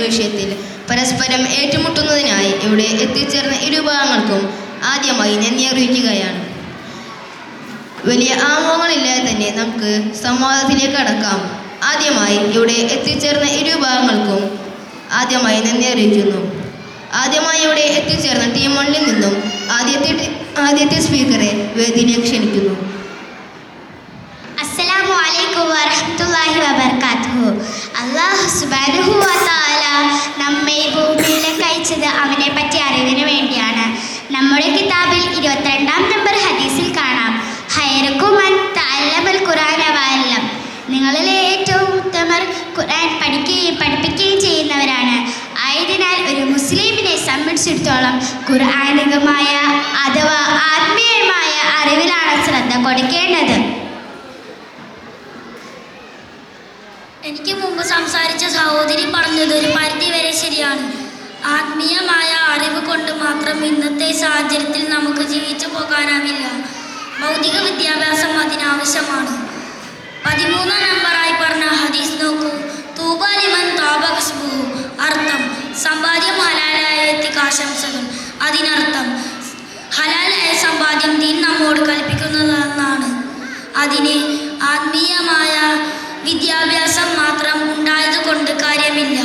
വിഷയത്തിൽ പരസ്പരം ഏറ്റുമുട്ടുന്നതിനായി ഇവിടെ എത്തിച്ചേർന്ന ഇരു വിഭാഗങ്ങൾക്കും ആദ്യമായി നന്ദി അറിയിക്കുകയാണ്. വലിയ ആമുഖങ്ങളില്ലാതെ തന്നെ നമുക്ക് സംവാദത്തിലേക്ക് കടക്കാം. ആദ്യമായി ഇവിടെ എത്തിച്ചേർന്ന ഇരു വിഭാഗങ്ങൾക്കും ആദ്യമായി നന്ദി അറിയിക്കുന്നു. ആദ്യമായി ഇവിടെ എത്തിച്ചേർന്ന ടീം 1 നിന്നും ആദ്യത്തെ സ്പീക്കറെ വേദിയിലേക്ക് ക്ഷണിക്കുന്നു. അസ്സലാമു അലൈക്കും വറഹ്മത്തുള്ളാഹി വബറകാതുഹു. അല്ലാഹു സുബ്ഹാനഹു വ തആല നമ്മെ ഭൂമിയിലേക്ക് അയച്ചത് അവനെ പറ്റി അറിവിന് വേണ്ടിയാണ്. നമ്മുടെ കിതാബിൽ 22-ാം നമ്പർ ഹദീസിൽ കാണാം, ഖൈറുക്കും മൻ തഅല്ലമൽ ഖുർആന വഅല്ലം. നിങ്ങളിലെ ഏറ്റവും ഉത്തമർ ഖുർആൻ പഠിക്കുകയും പഠിപ്പിക്കുകയും ചെയ്യുന്നവരാണ്. ആയതിനാൽ ഒരു മുസ്ലിമിനെ സംബന്ധിച്ചിടത്തോളം ഖുർആനികമായ അഥവാ ആത്മീയമായ അറിവിലാണ് ശ്രദ്ധ കൊടുക്കേണ്ടത്. എനിക്ക് മുമ്പ് സംസാരിച്ച സഹോദരി പറഞ്ഞത് ഒരു പരിധി വരെ ശരിയാണ്. ആത്മീയമായ അറിവ് കൊണ്ട് മാത്രം ഇന്നത്തെ സാഹചര്യത്തിൽ നമുക്ക് ജീവിച്ചു പോകാനാവില്ല. ഭൗതിക വിദ്യാഭ്യാസം അതിനാവശ്യമാണ്. 13-ാം നമ്പറായി പറഞ്ഞ ഹദീസ് നോക്കൂ. തൂബാ ലിമൻ താബ കസ്ബുഹു. അർത്ഥം, സമ്പാദ്യം ഹലാലായ വ്യക്തിക്ക് ആശംസകൾ. അതിനർത്ഥം ഹലാലായ സമ്പാദ്യം ദീൻ നമ്മോട് കൽപ്പിക്കുന്നതെന്നാണ്. അതിന് ആത്മീയമായ വിദ്യാഭ്യാസം മാത്രം ഉണ്ടായത് കൊണ്ട് കാര്യമില്ല.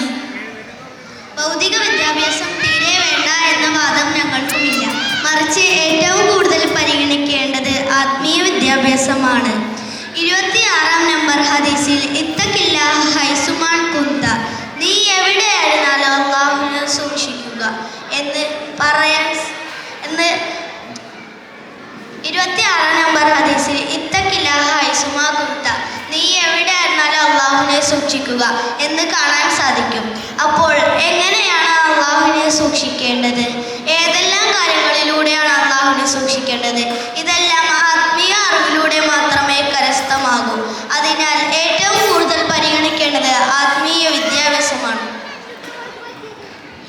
ഭൗതിക വിദ്യാഭ്യാസം തീരെ വേണ്ട എന്ന വാദം ഞങ്ങൾക്കുമില്ല. മറിച്ച് ഏറ്റവും കൂടുതൽ പരിഗണിക്കേണ്ടത് ആത്മീയ വിദ്യാഭ്യാസമാണ്. 26-ാം നമ്പർ ഹദീസിൽ ഇത്തഖില്ലാഹ ഹൈസുമാൻ കുന്ത, നീ എവിടെയായിരുന്നാലും അല്ലാഹുവിനെ സൂക്ഷിക്കുക എന്ന് 26-ാം നമ്പർ ഹദീസിൽ ഇത്തഖില്ലാഹ ഹൈസുമാ കുന്ത, നീ എവിടെയായിരുന്നാലും അല്ലാഹുവിനെ സൂക്ഷിക്കുക എന്ന് കാണാൻ സാധിക്കും. അപ്പോൾ എങ്ങനെയാണ് അല്ലാഹുവിനെ സൂക്ഷിക്കേണ്ടത്? ഏതെല്ലാം കാര്യങ്ങളിലൂടെയാണ് അല്ലാഹുവിനെ സൂക്ഷിക്കേണ്ടത്? ഇതെല്ലാം ആത്മീയ അറിവിലൂടെ മാത്രമേ കരസ്ഥമാകൂ. അതിനാൽ ഏറ്റവും കൂടുതൽ പരിഗണിക്കേണ്ടത് ആത്മീയ വിദ്യാഭ്യാസമാണ്.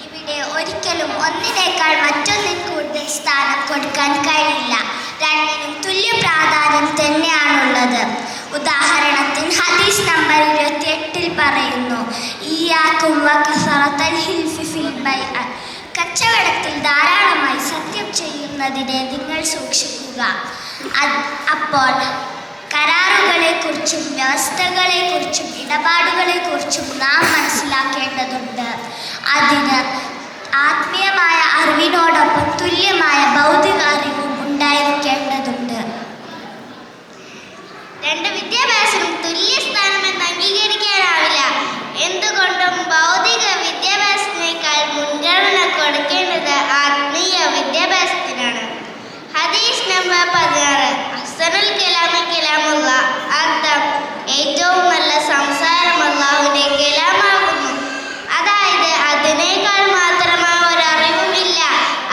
ഇവിടെ ഒരിക്കലും ഒന്നിനേക്കാൾ മറ്റൊന്നിന് കൂടുതൽ സ്ഥാനം കൊടുക്കാൻ കഴിയില്ല. രണ്ടിനും തുല്യ പ്രാധാന്യം തന്നെയാണുള്ളത്. ഉദാഹരണത്തിന് ഹദീസ് നമ്പർ 28-ൽ പറയുന്നു, ഇയ്യാകും വകസറത്തൽ ഹിൽഫി ഫിൽ ബൈഅ. കച്ചവടത്തിൽ ധാരാളമായി സത്യം ചെയ്യുന്നതിനെ നിങ്ങൾ സൂക്ഷിക്കുക. അപ്പോൾ കരാറുകളെക്കുറിച്ചും വ്യവസ്ഥകളെക്കുറിച്ചും ഇടപാടുകളെക്കുറിച്ചും നാം മനസ്സിലാക്കേണ്ടതുണ്ട്. അതിന് ആത്മീയമായ അറിവിനോടൊപ്പം തുല്യമായ ഭൗതിക അറിവും ഉണ്ടായിരിക്കേണ്ടതുണ്ട്. രണ്ട് വിദ്യാഭ്യാസവും തുല്യ സ്ഥാനമെന്ന് അംഗീകരിക്കാനാവില്ല. എന്തുകൊണ്ടും ഭൗതിക വിദ്യാഭ്യാസത്തിനേക്കാൾ മുൻഗണന കൊടുക്കേണ്ടത് ആത്മീയ വിദ്യാഭ്യാസത്തിനാണ്. ഹദീസ് നമ്പർ 16, അഹ്സനുൽ കലാമി കലാമുല്ലാഹ്. അർത്ഥം, ഏറ്റവും നല്ല സംസാരം അല്ലാഹുവിന്റെ കലാമാകുന്നു. അതായത് അതിനേക്കാൾ മാത്രമായ ഒരു അറിവുമില്ല,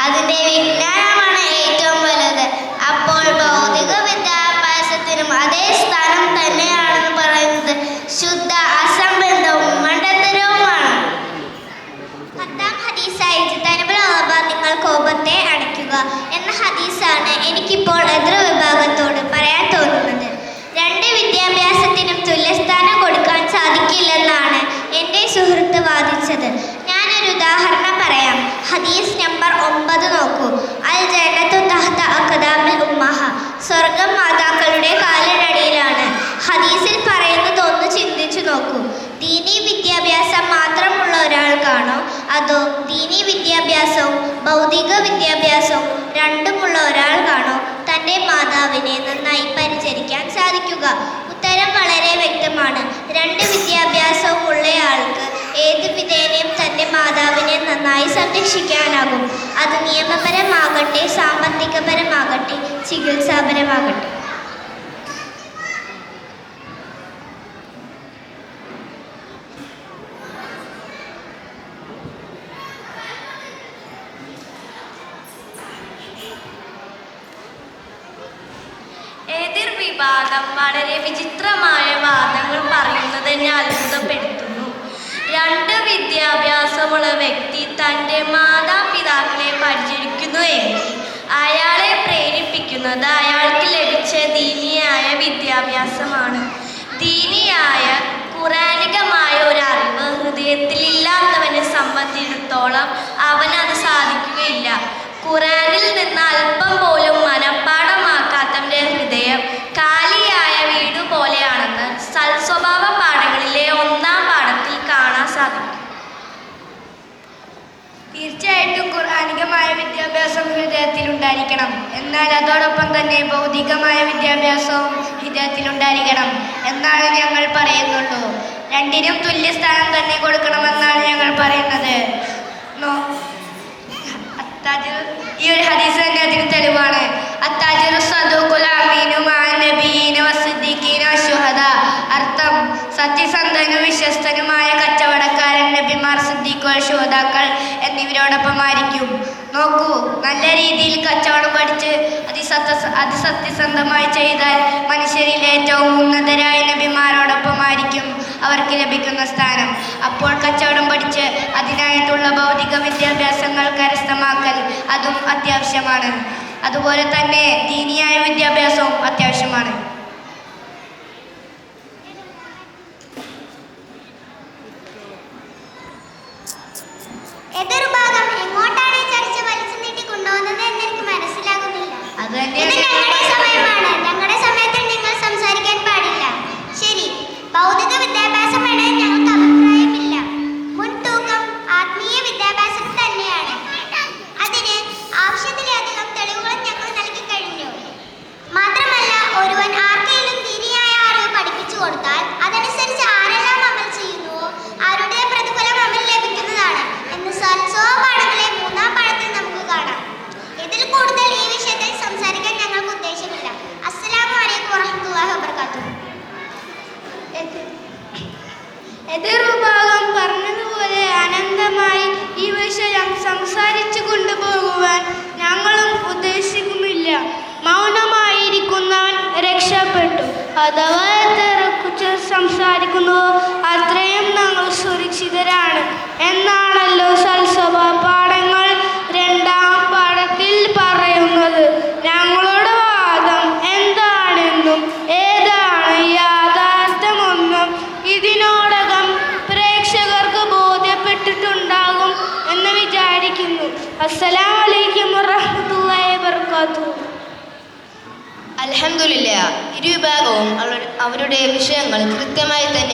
അതിന്റെ വിജ്ഞാനമാണ് ഏറ്റവും വലുത്. അപ്പോൾ ഭൗതിക വിദ്യാഭ്യാസത്തിനും അതേ സ്ഥാനം തന്നെയാണെന്ന് പറയുന്നത് ശുദ്ധ അസംബന്ധവും മണ്ടത്തരവുമാണ്. 10-ാം ഹദീസായി നിങ്ങൾ കോപത്തെ അടയ്ക്കുക എന്ന ഹദീസാണ് എനിക്കിപ്പോൾ എതിർവിഭാഗത്തോട് പറയാൻ തോന്നുന്നത്. രണ്ട് വിദ്യാഭ്യാസത്തിനും തുല്യസ്ഥാനം കൊടുക്കാൻ സാധിക്കില്ലെന്നാണ് എൻ്റെ സുഹൃത്ത് വാദിച്ചത്. ഞാനൊരു ഉദാഹരണം പറയാം. ഹദീസ് നമ്പർ 9 നോക്കൂ. അൽ ജന്നത്തു തഹ്ത അഖ്ദാമിൽ ഉമ്മഹ. സ്വർഗം മാതാക്കളുടെ കാലിനടിയിലാണ്. ഹദീസിൽ പറയുന്നത് ഒന്ന് ചിന്തിച്ചു നോക്കൂ. ദീനീ വിദ്യാഭ്യാസം മാത്രമുള്ള ഒരാൾക്കാണോ അതോ ദീനീ വിദ്യാഭ്യാസവും ഭൗതിക വിദ്യാഭ്യാസവും രണ്ടുമുള്ള ഒരാൾക്കാണോ തൻ്റെ മാതാവിനെ നന്നായി പരിചരിക്കാൻ സാധിക്കുക? ഉത്തരം വളരെ വ്യക്തമാണ്. രണ്ട് വിദ്യാഭ്യാസവും ഉള്ളയാൾക്ക് ഏത് വിധേനയും തൻ്റെ മാതാവിനെ നന്നായി സംരക്ഷിക്കാനാകും. അത് നിയമപരമാകട്ടെ, സാമ്പത്തികപരമാകട്ടെ, ചികിത്സാപരമാകട്ടെ. എതിർവിഭാഗം വളരെ വിചിത്രമായ വാദങ്ങൾ പറയുന്നത് എന്നെ അത്ഭുതപ്പെടുത്തുന്നു. രണ്ട് വിദ്യാഭ്യാസമുള്ള വ്യക്തി തൻ്റെ മാതാപിതാക്കളെ പരിചരിക്കുന്നു എങ്കിൽ അയാളെ പ്രേരിപ്പിക്കുന്നത് അയാൾക്ക് ലഭിച്ച ദീനിയായ വിദ്യാഭ്യാസമാണ്. ദീനിയായ ഖുറാനികമായ ഒരു അറിവ് ഹൃദയത്തിൽ ഇല്ലാത്തവന് ഖുറാനിൽ നിന്ന് അല്പം പോലും മനഃപ്പാഠമാക്കാത്തവന്റെ ഹൃദയം കാലിയായ വീട് പോലെയാണെന്ന് സൽസ്വഭാവ പാഠങ്ങളിലെ 1-ാം പാഠത്തിൽ കാണാൻ സാധിക്കും. തീർച്ചയായിട്ടും ഖുർആനികമായ വിദ്യാഭ്യാസം ഹൃദയത്തിൽ ഉണ്ടായിരിക്കണം. എന്നാൽ അതോടൊപ്പം തന്നെ ഭൗതികമായ വിദ്യാഭ്യാസവും ഹൃദയത്തിൽ ഉണ്ടായിരിക്കണം എന്നാണ് ഞങ്ങൾ പറയുന്നുള്ളൂ. രണ്ടിനും തുല്യസ്ഥാനം തന്നെ കൊടുക്കണമെന്നാണ് ഞങ്ങൾ പറയുന്നത്. ഈ ഒരു ഹദീസ് തന്നെ അതിന് തെളിവാണ്. അർത്ഥം സത്യസന്ധനും വിശ്വസ്തനുമായ കച്ചവടക്കാരൻ നബിമാർ, സിദ്ദീഖുകൾ, ശുഹദാക്കൾ എന്നിവരോടൊപ്പമായിരിക്കും. നോക്കൂ, നല്ല രീതിയിൽ കച്ചവടം പഠിച്ച് അതിസത്യസന്ധമായി ചെയ്താൽ മനുഷ്യരിൽ ഏറ്റവും ഉന്നതരായ നബിമാരോടൊപ്പമായിരിക്കും അവർക്ക് ലഭിക്കുന്ന സ്ഥാനം. അപ്പോൾ കച്ചവടം പഠിച്ച് അതിനായിട്ടുള്ള ഭൗതിക വിദ്യാഭ്യാസങ്ങൾ കരസ്ഥമാക്കൽ അതും അത്യാവശ്യമാണ്. അതുപോലെ തന്നെ ദീനിയായ വിദ്യാഭ്യാസവും അത്യാവശ്യമാണ്. എതൊരു ഭാഗം എങ്ങോട്ടാണ് ഈ ചർച്ച വലിച്ചു നീട്ടി കൊണ്ടുപോകുന്നത് എന്ന് എനിക്ക് മനസ്സിലാകുന്നില്ല. ഇത് ഞങ്ങളുടെ സമയമാണ്. ഞങ്ങളുടെ സമയത്തിൽ നിങ്ങൾ സംസാരിക്കാൻ പാടില്ല. ശരി, ഭൗതിക വിദ്യാഭ്യാസം വേണേ ഞങ്ങൾക്ക് അഭിപ്രായമില്ല. മുൻതൂക്കം ആത്മീയ വിദ്യാഭ്യാസം തന്നെയാണ്. അതിന് ആവശ്യത്തിലധികം തെളിവുകളും ഞങ്ങൾ നൽകി കഴിഞ്ഞു. മാത്രമല്ല, ഒരുവൻ ആർക്കെങ്കിലും ദീനിയായ അറിവ് പഠിപ്പിച്ചു കൊടുത്താൽ അതനുസരിച്ച് ആരെല്ലാം അമൽ ചെയ്യുന്നുവോ അവരുടെ പ്രതിഫലം അവൻ ലഭിക്കുന്നതാണ് എന്ന് സൽസ്വഭാവപാഠങ്ങളിലെ 3-ാം പാഠത്തിൽ നമുക്ക് കാണാം. ഇതിൽ കൂടുതൽ ഈ വിഷയത്തിൽ സംസാരിക്കാൻ ഞങ്ങൾക്ക് ഉദ്ദേശമില്ല. അസ്സലാമു അലൈക്കും വറഹ്മത്തുള്ളാഹി വബറകാതുഹു. എതിർവിഭാഗം പറഞ്ഞതുപോലെ അനന്തമായി ഈ വിഷയം സംസാരിച്ചു കൊണ്ടുപോകുവാൻ ഞങ്ങളും ഉദ്ദേശിക്കുന്നില്ല. മൗനമായിരിക്കുന്നവൻ രക്ഷപ്പെട്ടു. അഥവാ എത്രക്കുറിച്ച് സംസാരിക്കുന്നുവോ അത്രയും ഞങ്ങൾ സുരക്ഷിതരാണ് എന്നാണല്ലോ സൽസ്വഭാവ പാഠങ്ങൾ 2-ാം പാഠത്തിൽ പറയുന്നത്. ഞങ്ങളുടെ വാദം എന്താണെന്നും ഏതാണ് യാഥാർത്ഥ്യമെന്നും ഇതിനോടകം പ്രേക്ഷകർക്ക് ബോധ്യപ്പെട്ടിട്ടുണ്ടാകും എന്ന് വിചാരിക്കുന്നു. അസ്സലാമു അലൈക്കും വറഹ്മത്തുള്ളാഹി വബറകാതുഹു. അൽഹംദുലില്ലാ, ഇരുവിഭാഗവും അവരുടെ വിഷയങ്ങൾ കൃത്യമായി തന്നെ